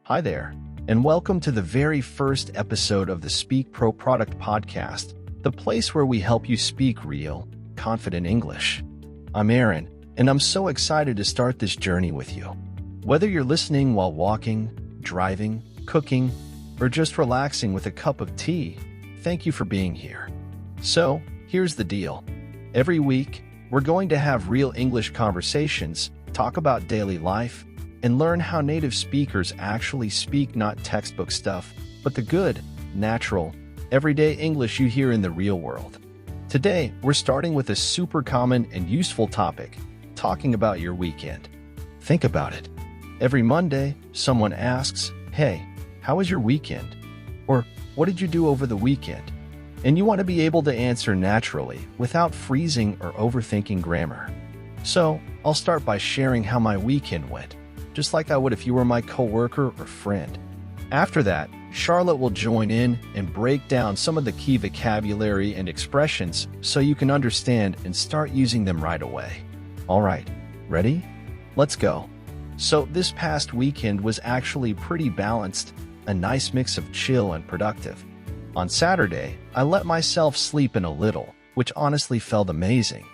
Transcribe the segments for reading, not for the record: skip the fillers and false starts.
Hi there, and welcome to the very first episode of the Speak Pro Product Podcast, the place where we help you speak real, confident English. I'm Aaron, and I'm so excited to start this journey with you. Whether you're listening while walking, driving, cooking, or just relaxing with a cup of tea, thank you for being here. So, here's the deal. Every week, we're going to have real English conversations, talk about daily life, and learn how native speakers actually speak not textbook stuff, but the good, natural, everyday English you hear in the real world. Today, we're starting with a super common and useful topic, talking about your weekend. Think about it. Every Monday, someone asks, "Hey, how was your weekend?" Or, "What did you do over the weekend?" And you want to be able to answer naturally without freezing or overthinking grammar. So, I'll start by sharing how my weekend went, just like I would if you were my coworker or friend. After that, Charlotte will join in and break down some of the key vocabulary and expressions so you can understand and start using them right away. All right, ready? Let's go. So this past weekend was actually pretty balanced, a nice mix of chill and productive. On Saturday, I let myself sleep in a little, which honestly felt amazing.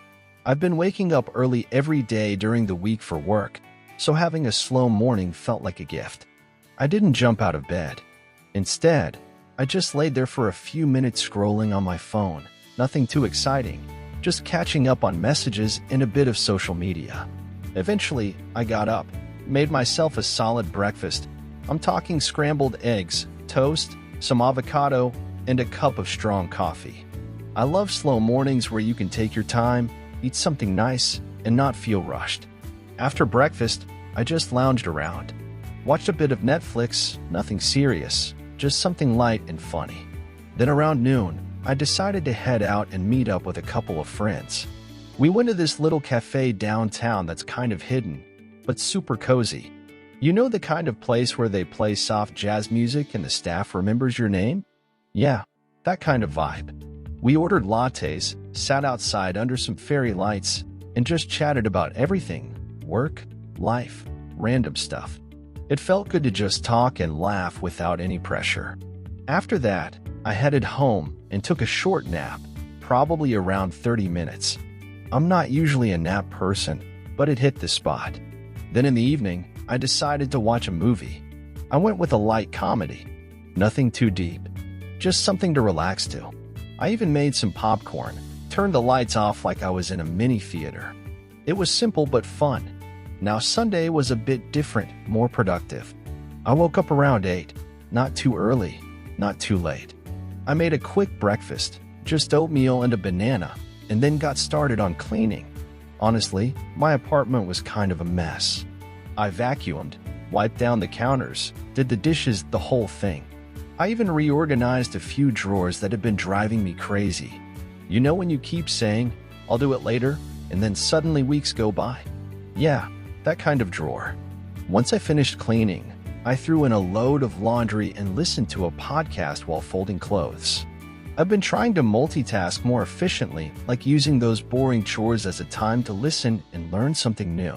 I've been waking up early every day during the week for work, so having a slow morning felt like a gift. I didn't jump out of bed. Instead, I just laid there for a few minutes scrolling on my phone. Nothing too exciting, just catching up on messages and a bit of social media. Eventually, I got up, made myself a solid breakfast. I'm talking scrambled eggs, toast, some avocado, and a cup of strong coffee. I love slow mornings where you can take your time, eat something nice, and not feel rushed. After breakfast, I just lounged around. Watched a bit of Netflix, nothing serious, just something light and funny. Then around noon, I decided to head out and meet up with a couple of friends. We went to this little cafe downtown that's kind of hidden, but super cozy. You know the kind of place where they play soft jazz music and the staff remembers your name? Yeah, that kind of vibe. We ordered lattes, sat outside under some fairy lights, and just chatted about everything. Work, life, random stuff. It felt good to just talk and laugh without any pressure. After that, I headed home and took a short nap, probably around 30 minutes. I'm not usually a nap person, but it hit the spot. Then in the evening, I decided to watch a movie. I went with a light comedy. Nothing too deep, just something to relax to. I even made some popcorn, turned the lights off like I was in a mini theater. It was simple but fun. Now Sunday was a bit different, more productive. I woke up around 8, not too early, not too late. I made a quick breakfast, just oatmeal and a banana, and then got started on cleaning. Honestly, my apartment was kind of a mess. I vacuumed, wiped down the counters, did the dishes, the whole thing. I even reorganized a few drawers that had been driving me crazy. You know when you keep saying, "I'll do it later," and then suddenly weeks go by? Yeah, that kind of drawer. Once I finished cleaning, I threw in a load of laundry and listened to a podcast while folding clothes. I've been trying to multitask more efficiently, like using those boring chores as a time to listen and learn something new.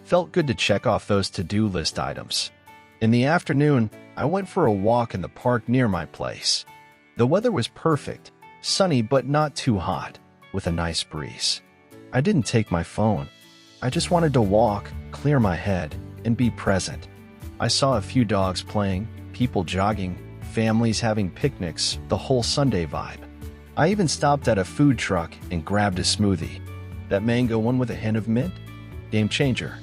Felt good to check off those to-do list items. In the afternoon, I went for a walk in the park near my place. The weather was perfect, sunny but not too hot, with a nice breeze. I didn't take my phone. I just wanted to walk, clear my head, and be present. I saw a few dogs playing, people jogging, families having picnics, the whole Sunday vibe. I even stopped at a food truck and grabbed a smoothie. That mango one with a hint of mint? Game changer.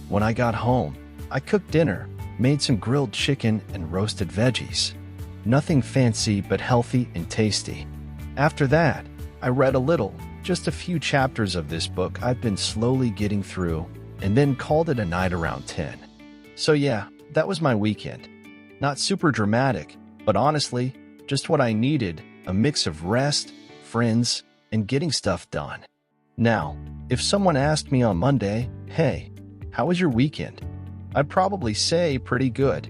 When I got home, I cooked dinner, made some grilled chicken and roasted veggies. Nothing fancy but healthy and tasty. After that, I read a little, just a few chapters of this book I've been slowly getting through, and then called it a night around 10. So yeah, that was my weekend. Not super dramatic, but honestly, just what I needed, a mix of rest, friends, and getting stuff done. Now, if someone asked me on Monday, "Hey, how was your weekend?" I'd probably say pretty good.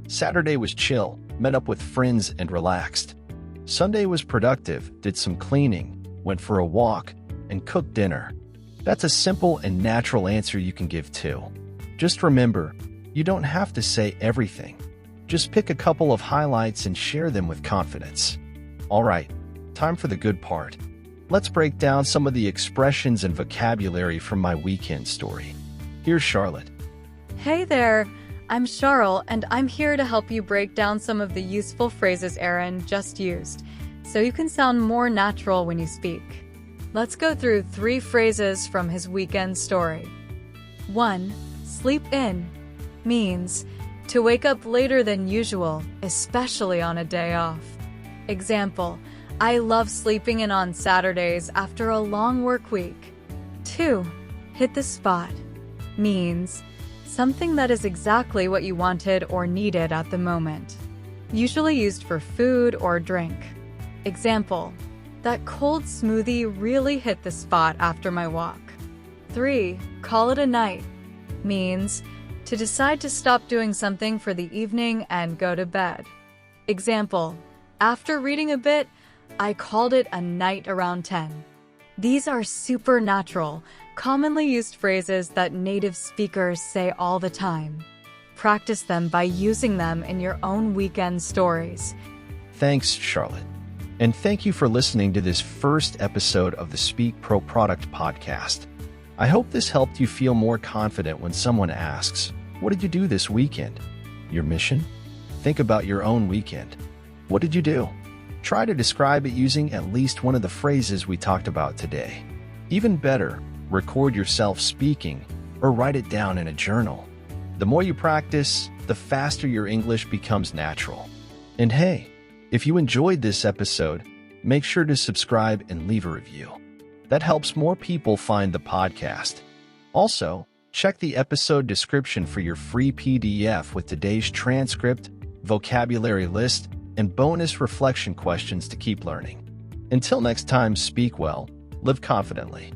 Saturday was chill, met up with friends and relaxed. Sunday was productive, did some cleaning, went for a walk, and cooked dinner. That's a simple and natural answer you can give too. Just remember, you don't have to say everything. Just pick a couple of highlights and share them with confidence. Alright, time for the good part. Let's break down some of the expressions and vocabulary from my weekend story. Here's Charlotte. Hey there, I'm Charl, and I'm here to help you break down some of the useful phrases Aaron just used, so you can sound more natural when you speak. Let's go through 3 phrases from his weekend story. 1. Sleep in means to wake up later than usual, especially on a day off. Example, I love sleeping in on Saturdays after a long work week. 2. Hit the spot means something that is exactly what you wanted or needed at the moment, usually used for food or drink. Example, that cold smoothie really hit the spot after my walk. 3. Call it a night means to decide to stop doing something for the evening and go to bed. Example, after reading a bit, I called it a night around 10. These are super natural, commonly used phrases that native speakers say all the time. Practice them by using them in your own weekend stories. Thanks, Charlotte. And thank you for listening to this first episode of the Speak Pro Product Podcast. I hope this helped you feel more confident when someone asks, "What did you do this weekend?" Your mission? Think about your own weekend. What did you do? Try to describe it using at least one of the phrases we talked about today. Even better, record yourself speaking or write it down in a journal. The more you practice, the faster your English becomes natural. And hey, if you enjoyed this episode, make sure to subscribe and leave a review. That helps more people find the podcast. Also, check the episode description for your free PDF with today's transcript, vocabulary list, and bonus reflection questions to keep learning. Until next time, speak well, live confidently.